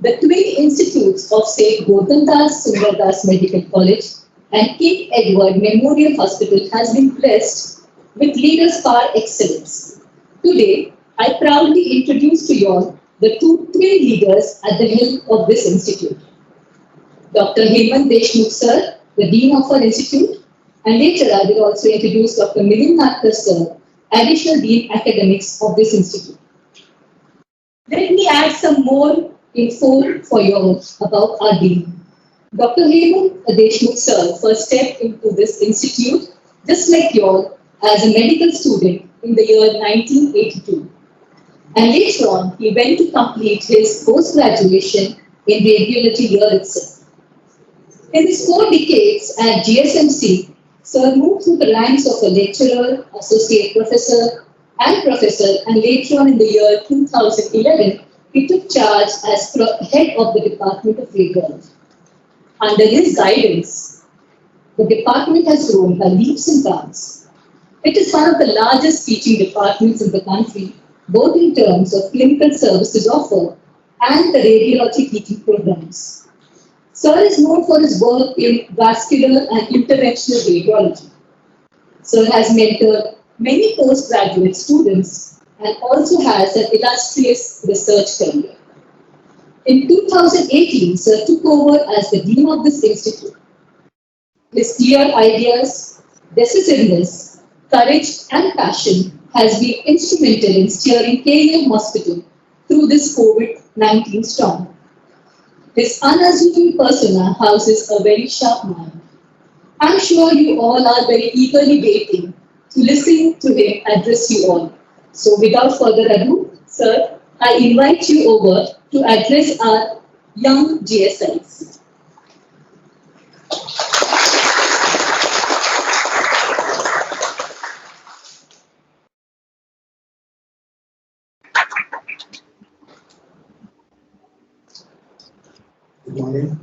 The twin institutes of St. Gotandas Sundardas Medical College and King Edward Memorial Hospital has been blessed with leaders par excellence. Today, I proudly introduce to you all the two twin leaders at the helm of this institute. Dr. Hemant Deshmukh sir, the Dean of our institute, and later I will also introduce Dr. Milind Natkar sir, Additional Dean Academics of this institute. Let me add some more info for you all about our Dean. Dr. Hemant Deshmukh sir first stepped into this institute just like you all as a medical student in the year 1982. And later on, he went to complete his post-graduation in radiology here itself. In his 4 decades at GSMC, Sir moved through the ranks of a lecturer, associate professor, and later on in the year 2011, he took charge as head of the Department of Radiology. Under his guidance, the department has grown by leaps and bounds. It is one of the largest teaching departments in the country, both in terms of clinical services offered and the radiology teaching programs. Sir is known for his work in vascular and interventional radiology. Sir has mentored many postgraduate students and also has an illustrious research career. In 2018, Sir took over as the Dean of this institute. His clear ideas, decisiveness, courage and passion has been instrumental in steering KEM Hospital through this COVID-19 storm. His unassuming persona houses a very sharp mind. I'm sure you all are very eagerly waiting to listen to him address you all. So without further ado, sir, I invite you over to address our young GSIs. Good morning.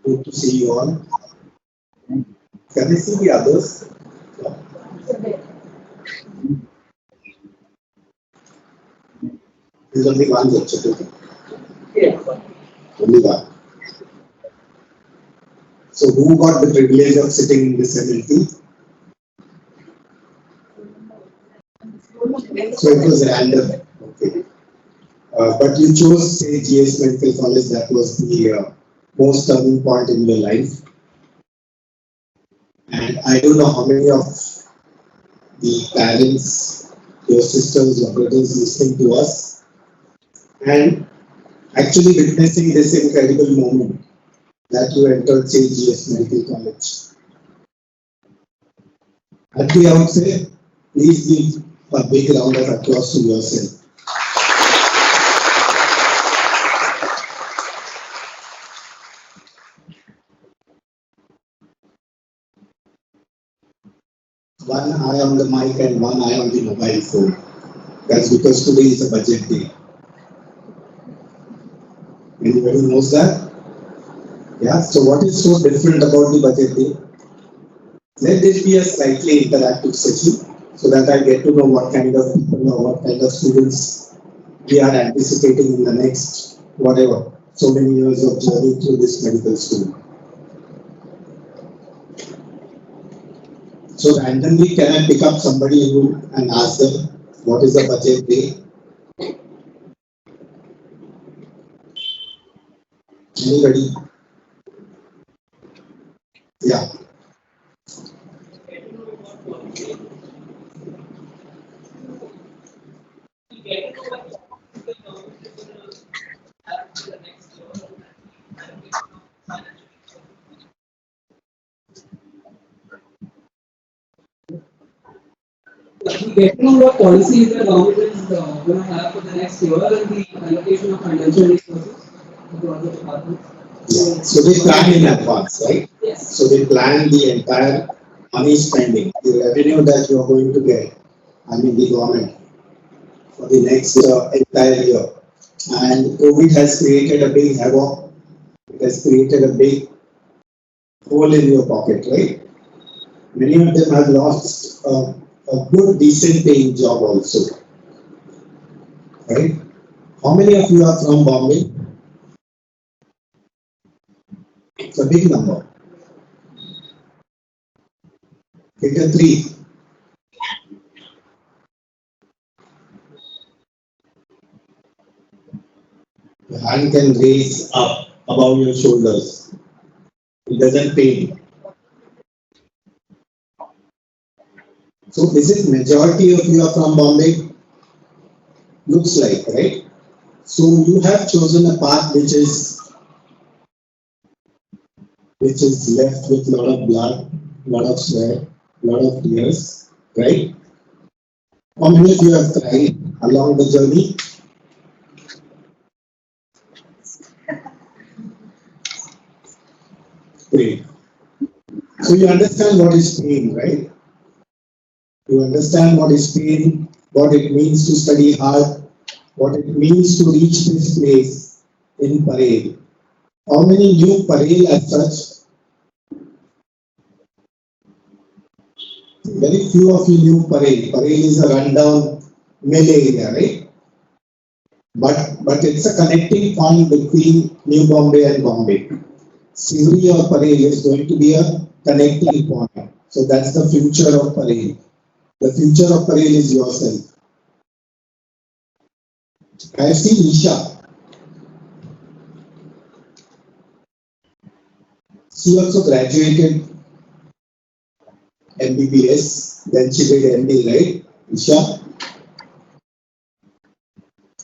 Good to see you all. Can I see the others? There's only one lecture today. Only one. So who got the privilege of sitting in this amenity? So it was random. Okay. But you chose, say, GS Medical College. That was the most turning point in your life. And I don't know how many of the parents, your sisters, your brothers listening to us, and actually witnessing this incredible moment that you entered, say, GS Medical College. At the outset, please give a big round of applause to yourself. One eye on the mic and one eye on the mobile phone. That's because today is a budget day. Anybody knows that? Yeah, so what is so different about the budget day? Let this be a slightly interactive session so that I get to know what kind of people or what kind of students we are anticipating in the next, whatever, so many years of journey through this medical school. So randomly, can I pick up somebody and ask them, what is the budget day? Anybody? Yeah. Get to know what policies the government is going to have for the next year and the allocation of financial resources to other departments. Yeah. So they plan in advance, right? Yes. So they plan the entire money spending, the revenue that you are going to get, the government, for the next entire year. And COVID has created a big havoc. It has created a big hole in your pocket, right? Many of them have lost a good, decent paying job also. right? How many of you are from Bombay? It's a big number. Take a three. The hand can raise up above your shoulders. It doesn't pain. So is it majority of you are from Bombay? Looks like, right? So you have chosen a path which is left with lot of blood, lot of sweat, lot of tears, right? How many of you have cried along the journey? Great. So you understand what is pain, right? You understand what is pain, what it means to study hard, what it means to reach this place in Parel. How many knew Parel as such? Very few of you knew Parel. Parel is a rundown mill area, right? But it's a connecting point between New Bombay and Bombay. Sivri or Parel is going to be a connecting point. So that's the future of Parel. The future of Parel is yourself. I have seen Isha. She also graduated MBBS, then she did MD, right? Isha.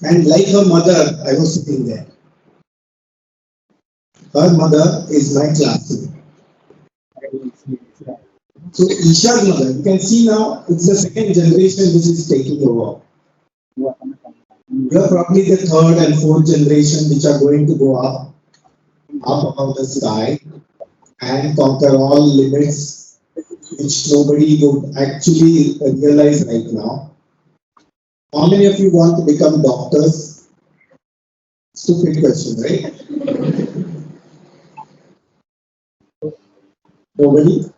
And like her mother, I was sitting there. Her mother is my classmate. So Isha's mother, you can see now it's the second generation which is taking over. You are probably the third and fourth generation which are going to go up above the sky and conquer all limits which nobody would actually realize right now. How many of you want to become doctors? Stupid question, right? Nobody?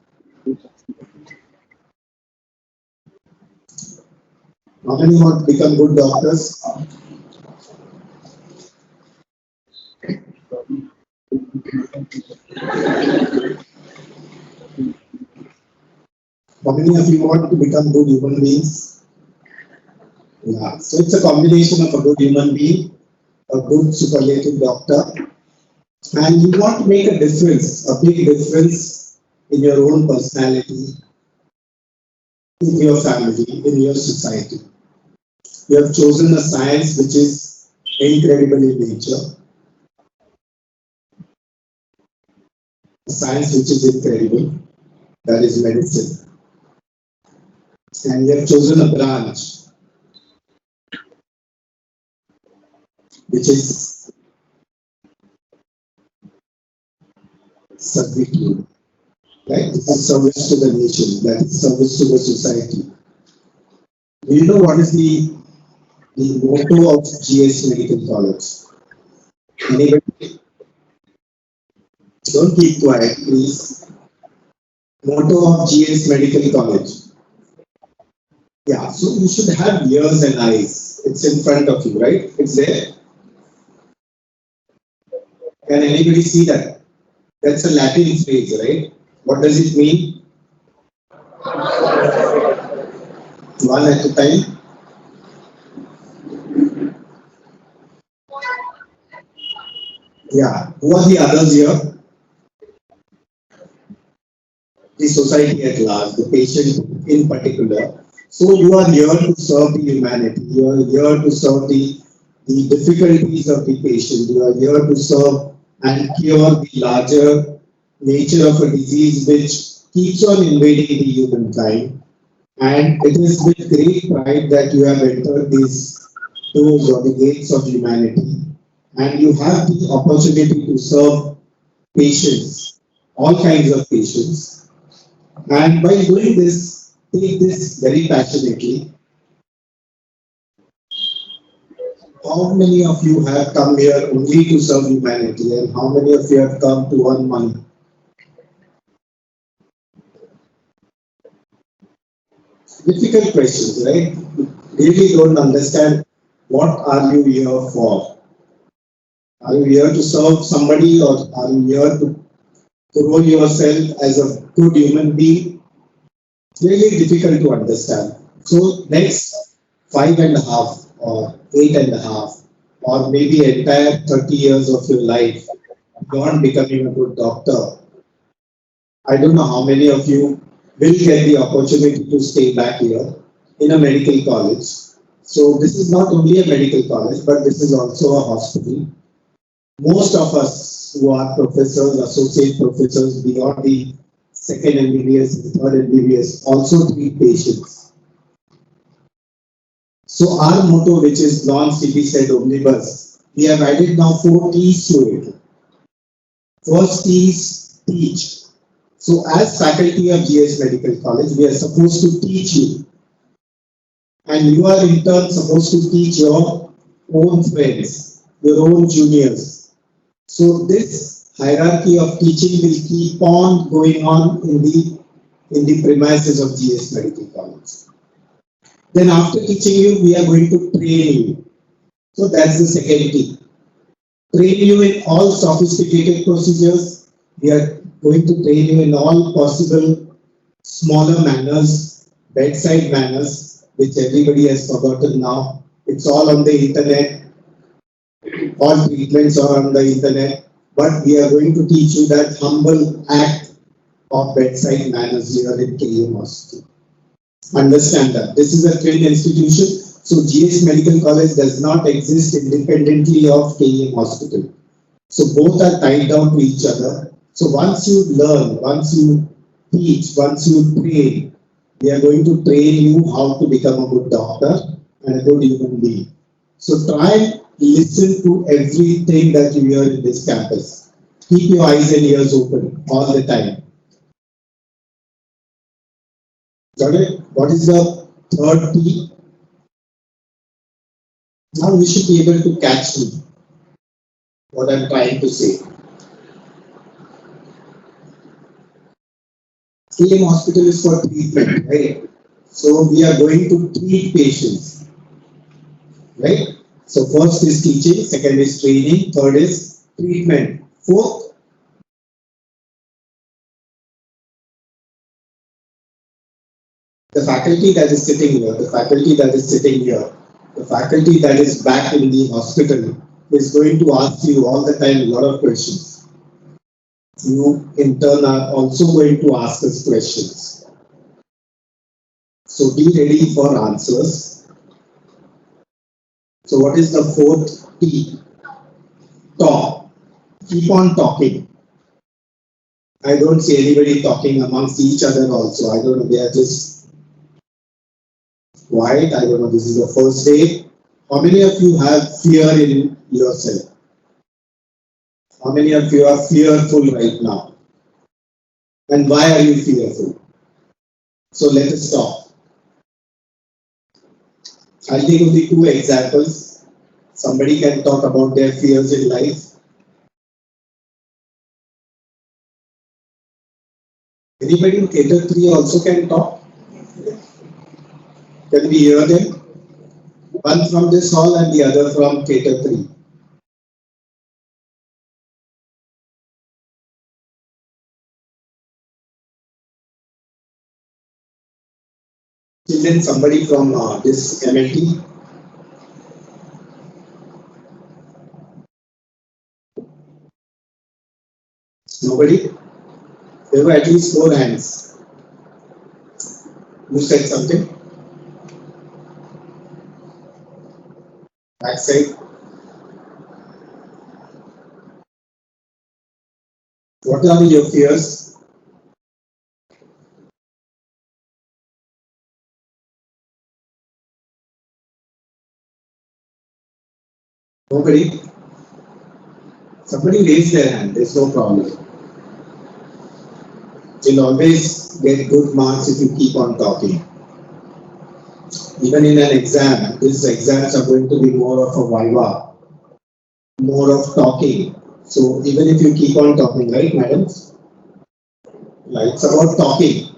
How many want to become good doctors? How many of you want to become good human beings? Yeah, so it's a combination of a good human being, a good superlative doctor, and you want to make a difference, a big difference in your own personality, in your family, in your society. You have chosen a science which is incredible in nature, a science which is incredible, that is medicine. And you have chosen a branch which is servitude, right? This is service to the nation, that is service to the society. Do you know what is the motto of GS Medical College? Anybody? Don't keep quiet, please. Motto of GS Medical College. Yeah, so you should have ears and eyes. It's in front of you, right? It's there. Can anybody see that? That's a Latin phrase, right? What does it mean? One at a time. Yeah, who are the others here? The society at large, the patient in particular. So you are here to serve the humanity. You are here to serve the difficulties of the patient. You are here to serve and cure the larger nature of a disease which keeps on invading the humankind. And it is with great pride that you have entered these doors or the gates of humanity. And you have the opportunity to serve patients, all kinds of patients. And by doing this, take this very passionately. How many of you have come here only to serve humanity, and how many of you have come to earn money? Difficult questions, right? Really don't understand What are you here for? Are you here to serve somebody, or are you here to grow yourself as a good human being? Really difficult to understand. So next 5.5 or 8.5 or maybe entire 30 years of your life beyond becoming a good doctor, I don't know how many of you will get the opportunity to stay back here in a medical college. So this is not only a medical college, but this is also a hospital. Most of us who are professors, associate professors beyond the second MBBS and third MBBS also treat patients. So our motto, which is non-CP said omnibus, we have added now 4 T's to it. First T is teach. So as faculty of GS Medical College, we are supposed to teach you. And you are in turn supposed to teach your own friends, your own juniors. So this hierarchy of teaching will keep on going on in the premises of GS Medical College. Then after teaching you, we are going to train you. So that's the second T. Train you in all sophisticated procedures. We are going to train you in all possible smaller manners, bedside manners, which everybody has forgotten now. It's all on the internet. All treatments are on the internet. But we are going to teach you that humble act of bedside manners here in KM Hospital. Understand that. This is a trained institution. So GS Medical College does not exist independently of KM Hospital. So both are tied down to each other. So once you learn, once you teach, once you train, we are going to train you how to become a good doctor and a good human being. So try and listen to everything that you hear in this campus. Keep your eyes and ears open all the time. Got it? What is the third T? Now you should be able to catch me, what I'm trying to say. KM Hospital is for treatment, right? So we are going to treat patients, right? So first is teaching, second is training, third is treatment, fourth, the faculty that is sitting here, the faculty that is sitting here, the faculty that is back in the hospital is going to ask you all the time a lot of questions. You in turn are also going to ask us questions. So be ready for answers. So what is the fourth T? Talk. Keep on talking. I don't see anybody talking amongst each other also. I don't know, they are just quiet. I don't know, this is the first day. How many of you have fear in yourself? How many of you are fearful right now? And why are you fearful? So let us talk. I'll take only 2 examples. Somebody can talk about their fears in life. Anybody in Cater 3 also can talk? Can we hear them? One from this hall and the other from Cater 3. Children, somebody from this MLT. Nobody? There were at least 4 hands. Who said something? Backside. What are your fears? Nobody? Somebody raise their hand, there's no problem. You'll always get good marks if you keep on talking. Even in an exam, these exams are going to be more of a viva, more of talking. So even if you keep on talking, right, madams? Right, it's about talking.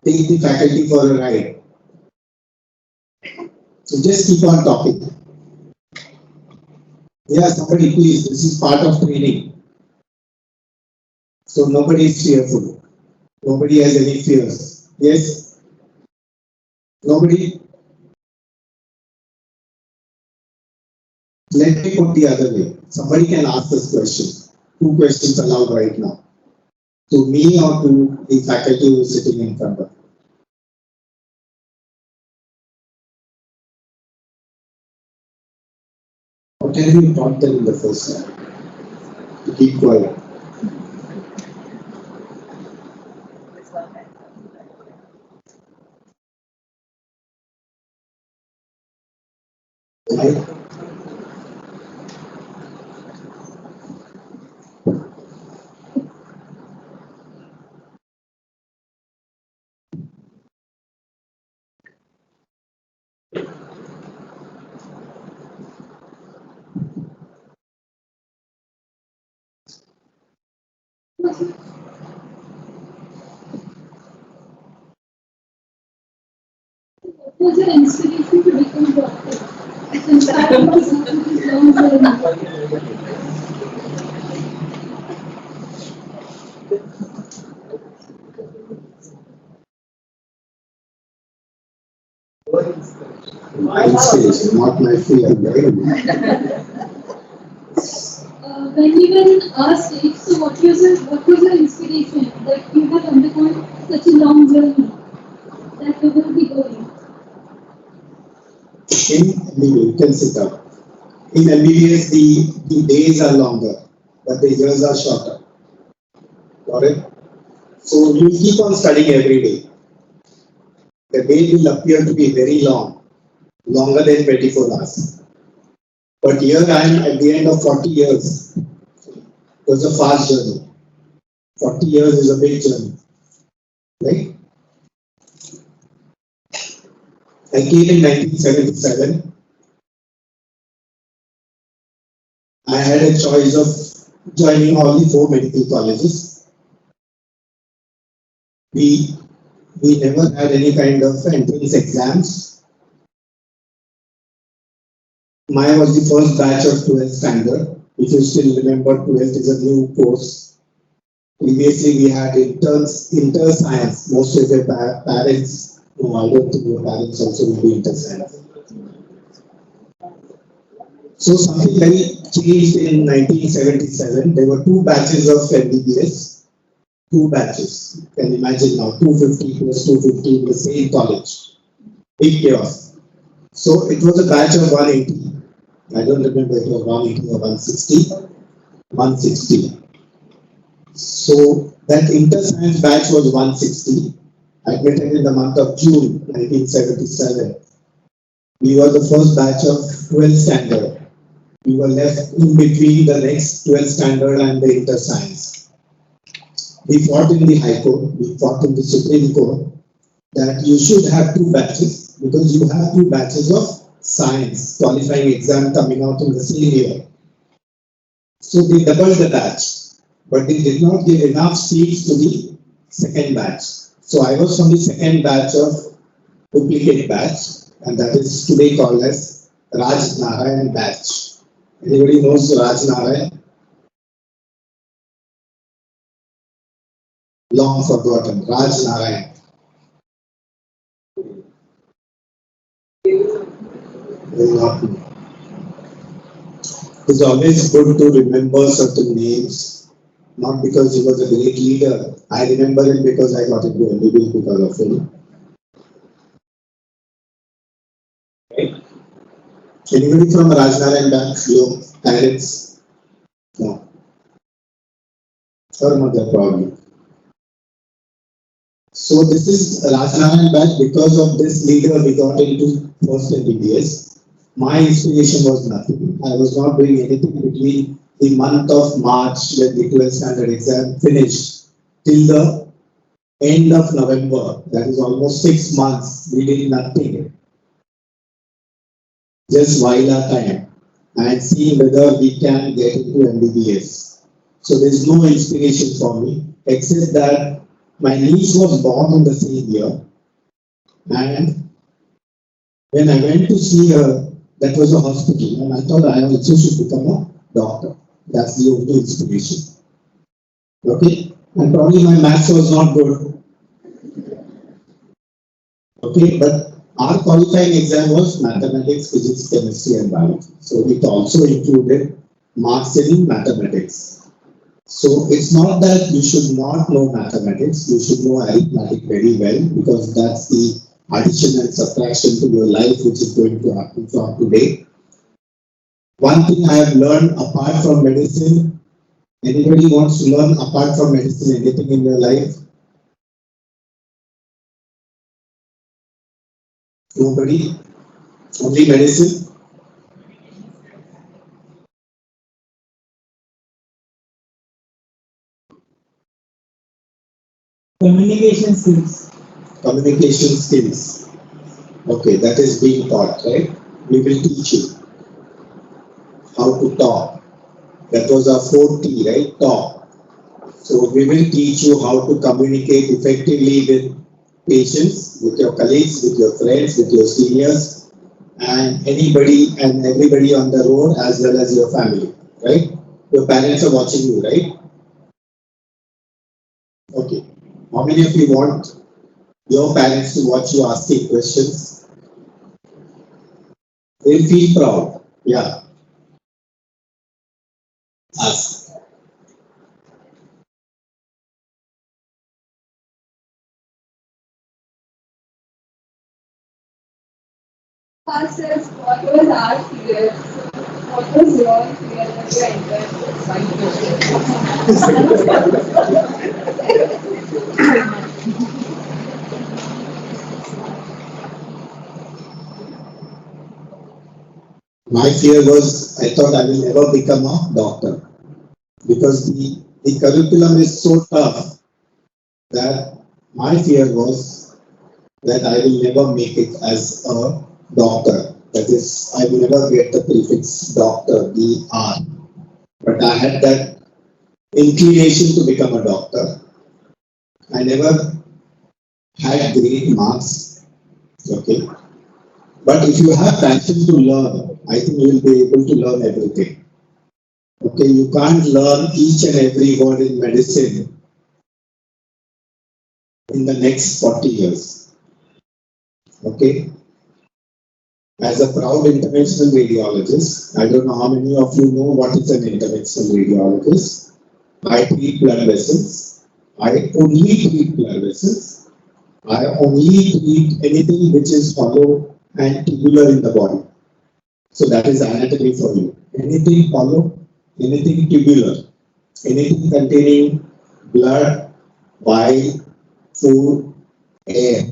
Take the faculty for a ride. So just keep on talking. Yeah, somebody please, this is part of training. So nobody is fearful. Nobody has any fears. Yes? Nobody? Let me put the other way. Somebody can ask this question. Two questions allowed right now. To me or to the faculty who is sitting in front of me. What have you taught them in the first time? To keep quiet. Right? What was your inspiration to become doctor? Since I was on this long journey. My inspiration, not my fear. Right? When we were in our stage, so what was your inspiration that you have undergone such a long journey that you will be going? In MBBS, you can sit up. In MBBS, the days are longer, but the years are shorter. Got it? So you keep on studying every day. The day will appear to be very long, longer than 24 hours. But here I am at the end of 40 years. It was a fast journey. 40 years is a big journey. Right? I came in 1977. I had a choice of joining all the 4 medical colleges. We never had any kind of entrance exams. Mine was the first batch of 12th standard. If you still remember, 12th is a new course. Previously, we had inter science. Most of the parents, no, I don't think your parents also will be inter science. So something very changed in 1977. There were 2 batches of MBBS. 2 batches. You can imagine now, 250 plus 250 in the same college. Big chaos. So it was a batch of 180. I don't remember if it was 180 or 160. 160. So that inter-science batch was 160. Admitted in the month of June 1977. We were the first batch of 12th standard. We were left in between the next 12th standard and the inter-science. We fought in the High Court, we fought in the Supreme Court that you should have 2 batches because you have 2 batches of science qualifying exam coming out in the same year. So they doubled the batch, but they did not give enough seats to the second batch. So I was from the second batch of duplicate batch, and that is today called as Raj Narayan batch. Anybody knows Raj Narayan? Long forgotten, Raj Narayan. Will not know. It's always good to remember certain names, not because he was a great leader. I remember him because I got into MBBS because of him. Anybody from Raj Narayan Bank? Your parents? No. Or mother probably. So this is Raj Narayan Bank. Because of this leader, we got into first MBBS. My inspiration was nothing. I was not doing anything between the month of March when the 12th standard exam finished till the end of November. That is almost 6 months. We did nothing. Just while our time and see whether we can get into MBBS. So there is no inspiration for me except that my niece was born in the same year and When I went to see her, that was a hospital, and I thought I also should become a doctor. That's the only inspiration. Okay, and probably my maths was not good. Okay, but our qualifying exam was mathematics, physics, chemistry, and biology. So it also included marks in mathematics. So it's not that you should not know mathematics, you should know arithmetic very well because that's the addition and subtraction to your life which is going to happen from today. One thing I have learned apart from medicine, anybody wants to learn apart from medicine anything in your life? Nobody? Only medicine? Communication skills. Communication skills. Okay, that is being taught, right? We will teach you how to talk. That was our 4T, right? Talk. So we will teach you how to communicate effectively with patients, with your colleagues, with your friends, with your seniors, and anybody and everybody on the road as well as your family, right? Your parents are watching you, right? Okay. How many of you want your parents to watch you asking questions? They'll feel proud. Yeah. Ask. Past says, what was our fear? What was your fear when you entered My fear was I thought I will never become a doctor because the curriculum is so tough that my fear was that I will never make it as a doctor. That is, I will never get the prefix doctor, DR. But I had that inclination to become a doctor. I never had great marks. Okay. But if you have passion to learn, I think you will be able to learn everything. Okay, you can't learn each and every word in medicine in the next 40 years. Okay, as a proud interventional radiologist, I don't know how many of you know what is an interventional radiologist. I treat blood vessels. I only treat blood vessels. I only treat anything which is hollow and tubular in the body. So that is anatomy for you. Anything hollow, anything tubular, anything containing blood, bile, food, air.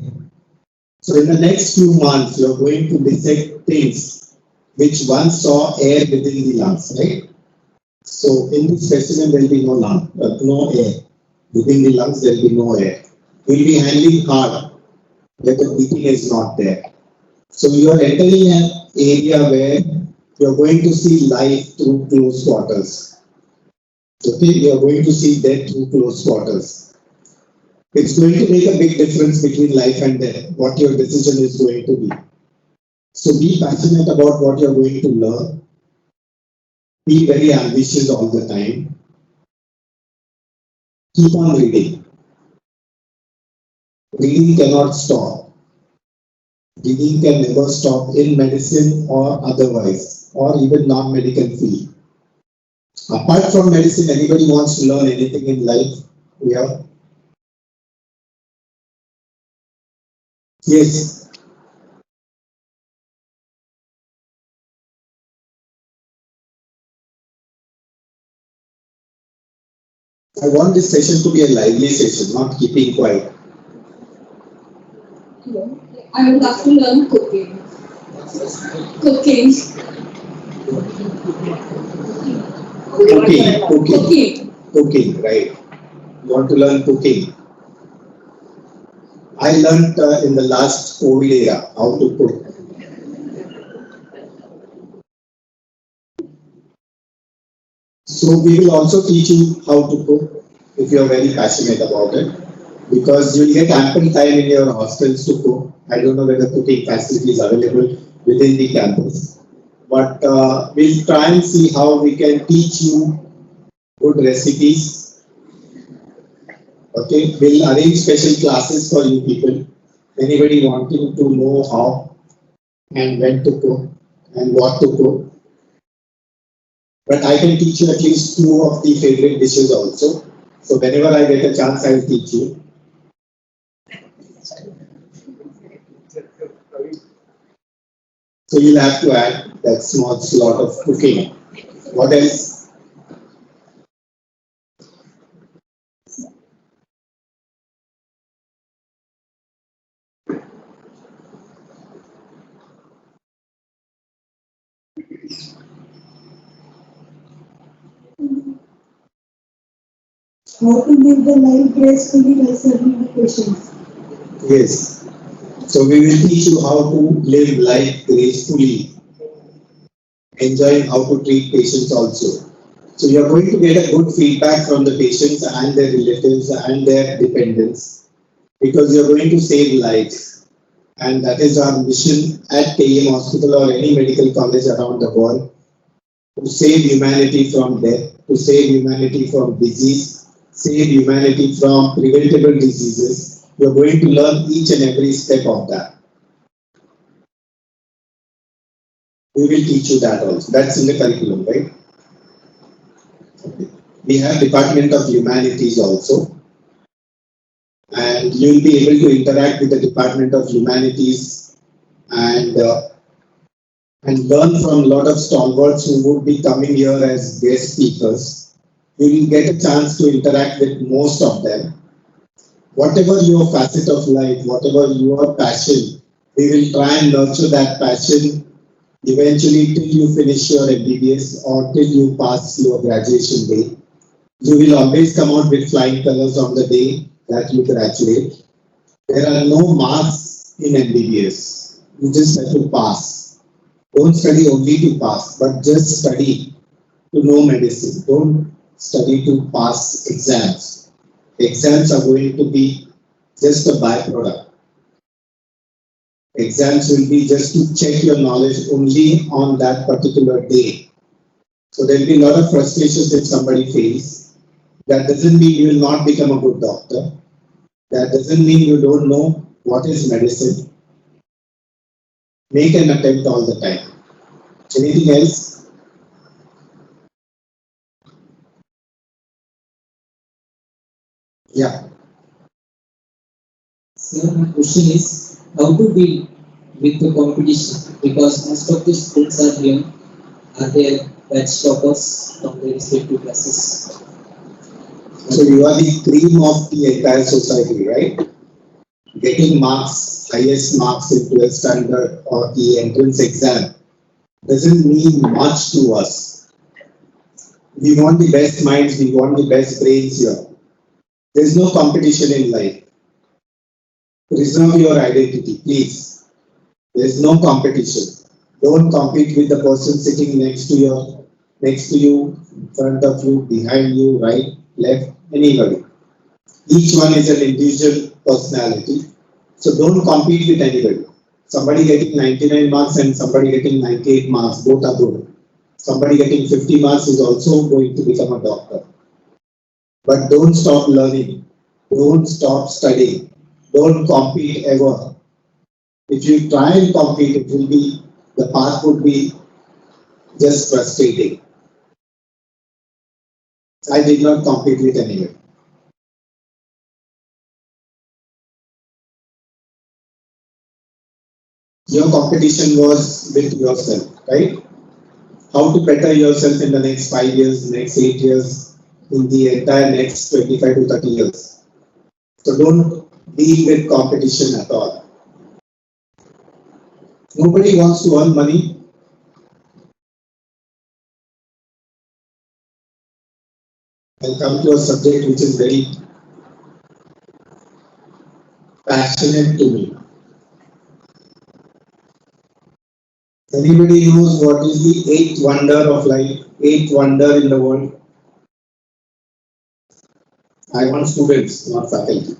So in the next few months, you are going to dissect things which once saw air within the lungs, right? So in this specimen, there will be no air. Within the lungs, there will be no air. We will be handling heart, where the breathing is not there. So you are entering an area where you are going to see life through close quarters. Okay, you are going to see death through close quarters. It's going to make a big difference between life and death, what your decision is going to be. So be passionate about what you're going to learn. Be very ambitious all the time. Keep on reading. Reading cannot stop. Reading can never stop in medicine or otherwise, or even non-medical field. Apart from medicine, anybody wants to learn anything in life? Yeah. Yes. I want this session to be a lively session, not keeping quiet. Hello. I would love to learn cooking. Cooking. Cooking, right. You want to learn cooking. I learned in the last COVID era how to cook. So we will also teach you how to cook if you are very passionate about it. because you'll get ample time in your hostels to cook. I don't know whether cooking facility is available within the campus, but we'll try and see how we can teach you good recipes. Okay, we'll arrange special classes for you people. Anybody wanting to know how and when to cook and what to cook. But I can teach you at least two of the favorite dishes also. So whenever I get a chance, I will teach you. So you'll have to add that small slot of cooking. What else? How to live the life gracefully by serving the patients. Yes. So we will teach you how to live life gracefully, enjoying how to treat patients also. So you are going to get a good feedback from the patients and their relatives and their dependents because you are going to save lives. And that is our mission at KEM Hospital or any medical college around the world, to save humanity from death, to save humanity from disease, save humanity from preventable diseases. You are going to learn each and every step of that. We will teach you that also. That's in the curriculum, right? Okay. We have Department of Humanities also. And you will be able to interact with the Department of Humanities and learn from a lot of stalwarts who would be coming here as guest speakers. You will get a chance to interact with most of them. Whatever your facet of life, whatever your passion, we will try and nurture that passion eventually till you finish your MBBS or till you pass your graduation day. You will always come out with flying colors on the day that you graduate. There are no marks in MBBS. You just have to pass. Don't study only to pass, but just study to know medicine. Don't study to pass exams. Exams are going to be just a byproduct. Exams will be just to check your knowledge only on that particular day. So there will be a lot of frustrations if somebody fails. That doesn't mean you will not become a good doctor. That doesn't mean you don't know what is medicine. Make an attempt all the time. Anything else? Yeah. Sir, my question is how to deal with the competition because most of the students are young, are they batch toppers from their respective classes. So you are the cream of the entire society, right? Getting marks, highest marks in 12th standard or the entrance exam doesn't mean much to us. We want the best minds, we want the best brains here. There's no competition in life. Preserve your identity, please. There's no competition. Don't compete with the person sitting next to you, in front of you, behind you, right, left, anybody. Each one is an individual personality. So don't compete with anybody. Somebody getting 99 marks and somebody getting 98 marks, both are good. Somebody getting 50 marks is also going to become a doctor. But don't stop learning. Don't stop studying. Don't compete ever. If you try and compete, the path would be just frustrating. I did not compete with anyone. Your competition was with yourself, right? How to better yourself in the next 5 years, next 8 years, in the entire next 25 to 30 years. So don't deal with competition at all. Nobody wants to earn money. I'll come to a subject which is very passionate to me. Anybody knows what is the eighth wonder of life, eighth wonder in the world? I want students, not faculty.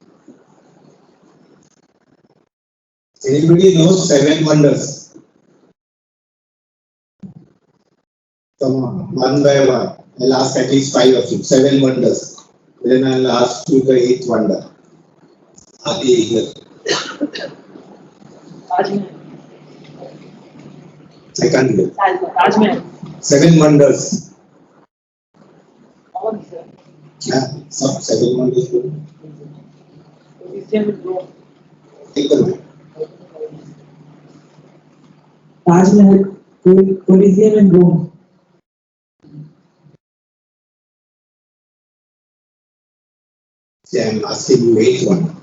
Anybody knows 7 wonders? Come on, one by one. I'll ask at least 5 of you. 7 wonders. Then I'll ask you the 8th wonder. Adi here. I can't hear. 7 wonders. Yeah, some 7 wonders. Take them. Taj Mahal, Colosseum in Rome. See, I'm asking you 8th wonder.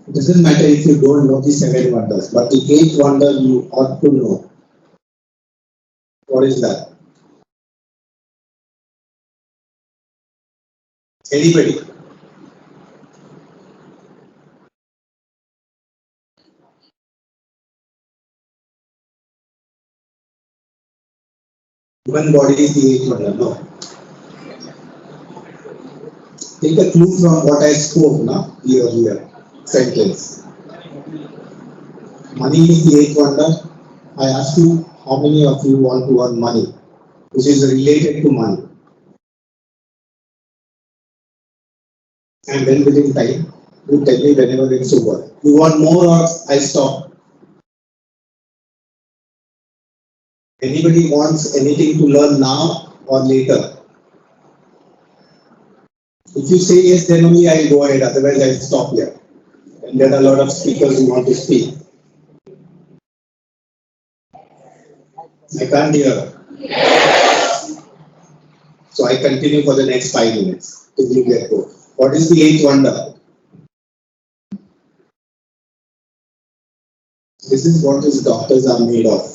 It doesn't matter if you don't know the 7 wonders, but the 8th wonder you ought to know. What is that? Anybody? Human body is the 8th wonder, no. Take a clue from what I spoke now, the earlier sentence. Money is the 8th wonder. I asked you how many of you want to earn money, which is related to money. And then within time, you tell me whenever it's over. You want more or I stop? Anybody wants anything to learn now or later? If you say yes, then only I'll go ahead, otherwise I'll stop here. And there are a lot of speakers who want to speak. I can't hear. So I continue for the next 5 minutes till you get go. What is the 8th wonder? This is what these doctors are made of.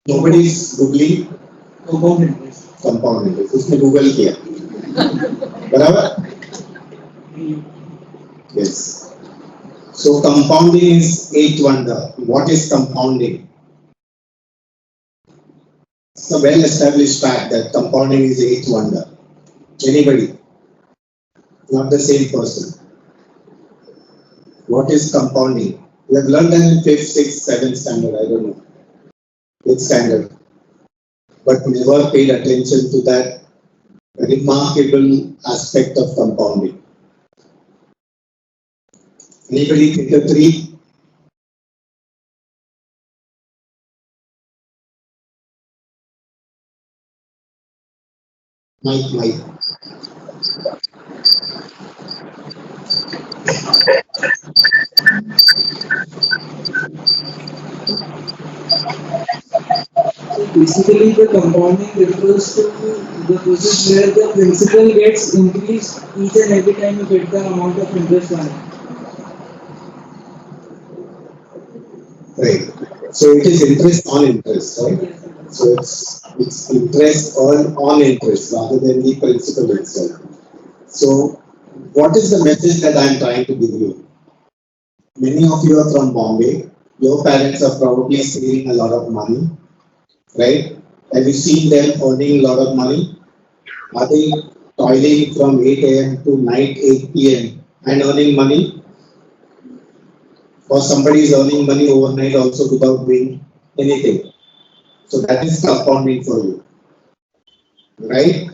Nobody is googling Compound interest. compound interest. उसने Google किया, बराबर? Yes. So compounding is 8th wonder. What is compounding? It's a well-established fact that compounding is 8th wonder. Anybody? Not the same person. What is compounding? We have learned that in 5th, 6th, 7th standard. I don't know. 5th standard. But never paid attention to that remarkable aspect of compounding. Anybody take a 3? Mike. Basically, the compounding refers to the process where the principal gets increased each and every time you get the amount of interest on it. Right. So it is interest on interest, right? So it's interest on interest rather than the principal itself. So what is the message that I am trying to give you? Many of you are from Bombay. Your parents are probably saving a lot of money, right? Have you seen them earning a lot of money? Are they toiling from 8 a.m. to night 8 p.m. and earning money? Or somebody is earning money overnight also without doing anything. So that is compounding for you, right?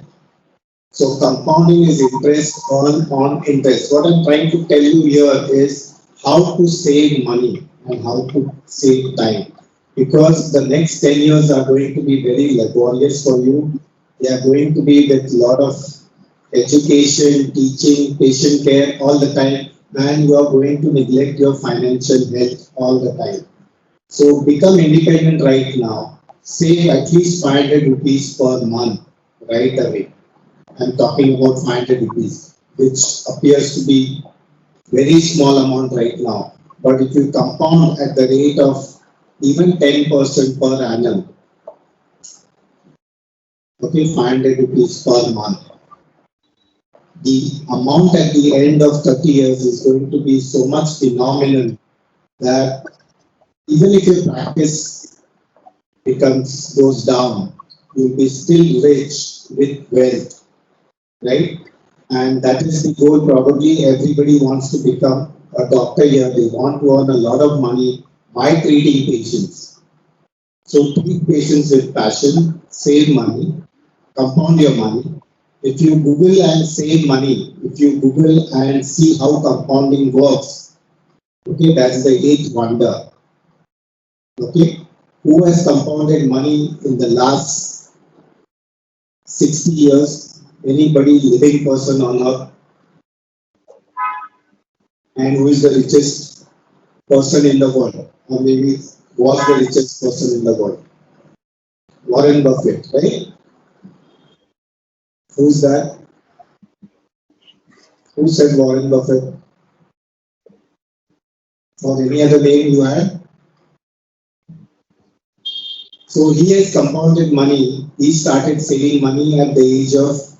So compounding is interest on interest. What I'm trying to tell you here is how to save money and how to save time. Because the next 10 years are going to be very laborious for you. They are going to be with a lot of education, teaching, patient care all the time, and you are going to neglect your financial health all the time. So become independent right now. Save at least 500 rupees per month right away. I'm talking about 500 rupees, which appears to be very small amount right now. But if you compound at the rate of even 10% per annum, okay, 500 rupees per month, the amount at the end of 30 years is going to be so much phenomenal that even if your practice goes down, you'll be still rich with wealth, right? And that is the goal. Probably everybody wants to become a doctor here. They want to earn a lot of money by treating patients. So treat patients with passion, save money, compound your money. If you Google and save money, if you Google and see how compounding works, okay, that's the eighth wonder. Okay, who has compounded money in the last 60 years? Anybody living person on earth? And who is the richest person in the world? Or maybe was the richest person in the world? Warren Buffett, right? Who's that? Who said Warren Buffett? Or any other name you had? So he has compounded money. He started saving money at the age of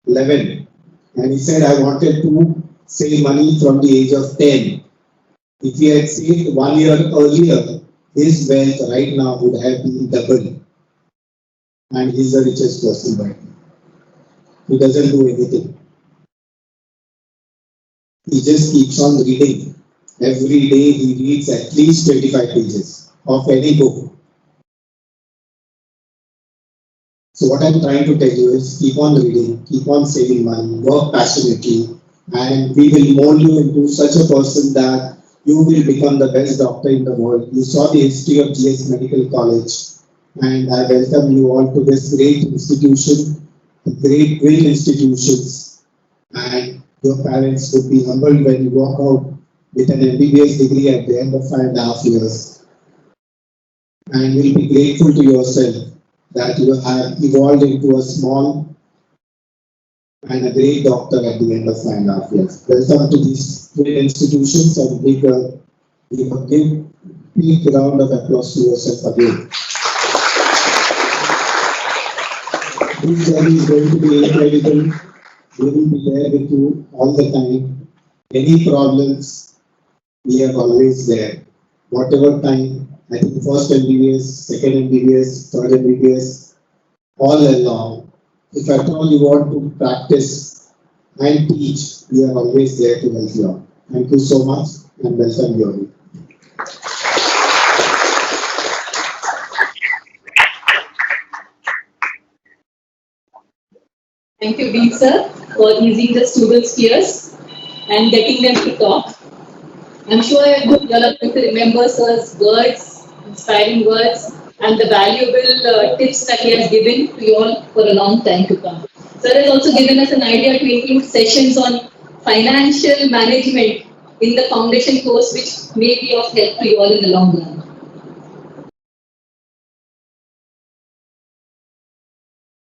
11. And he said, I wanted to save money from the age of 10. If he had saved 1 year earlier, his wealth right now would have been double. And he's the richest person right now. He doesn't do anything. He just keeps on reading. Every day he reads at least 25 pages of any book. So what I'm trying to tell you is keep on reading, keep on saving money, work passionately, and we will mold you into such a person that you will become the best doctor in the world. You saw the history of GS Medical College, and I welcome you all to this great institution, great institutions, and your parents would be humbled when you walk out with an MBBS degree at the end of 5.5 years. And you'll be grateful to yourself that you have evolved into a small and a great doctor at the end of 5.5 years. Welcome to these great institutions, and give a big round of applause to yourself again. This journey is going to be incredible. We will be there with you all the time. Any problems, we are always there. Whatever time, I think first MBBS, second MBBS, third MBBS, all along. If at all you want to practice and teach, we are always there to help you out. Thank you so much and welcome you all. Thank you, Dean sir, for easing the students' fears and getting them to talk. I'm sure you all are going to remember sir's words, inspiring words, and the valuable tips that he has given to you all for a long time to come. Sir has also given us an idea to include sessions on financial management in the foundation course, which may be of help to you all in the long run.